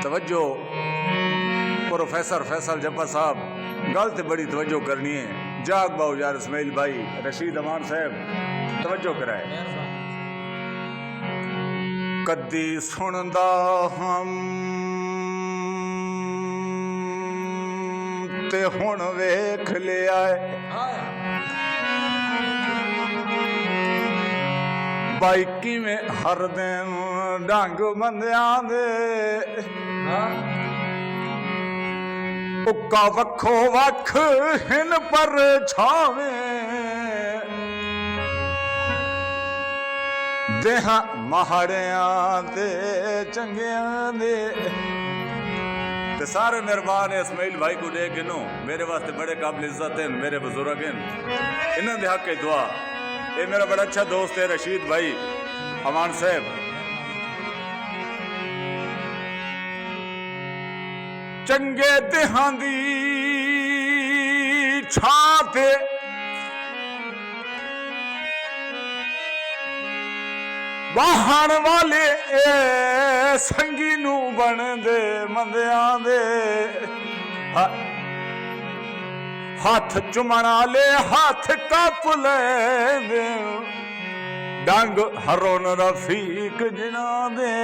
तवज्जो प्रोफेसर फैसल जब्बर साहब, गल ते बड़ी तवज्जो करनी है। जाग बाओ यार इस्माइल भाई, रशीद अमान साहब तवज्जो कराए। कदी सुनदा हम ते हुण वेख लिया बाई किवें हर दिन डंग बंदियां दे उक्का वक्खो वक्ख हिन पर छावे देहा महाड़ियां ते चंगियां दे। ते सारे मेहरबान है इस्माइल भाई को दे गिनो, मेरे वास्ते बड़े काबिल इज्जत हैं, मेरे बुजुर्ग हैं, इन्होंने हक की दुआ। ये मेरा बड़ा अच्छा दोस्त है रशीद भाई अमान साहब। चंगे देहां दी छां ते वाहन वाले संगी नू बनदे मंदियां दे हाथ चुमण वाले हाथ कप लेंदे डंग हरोन रफीक जिना दे।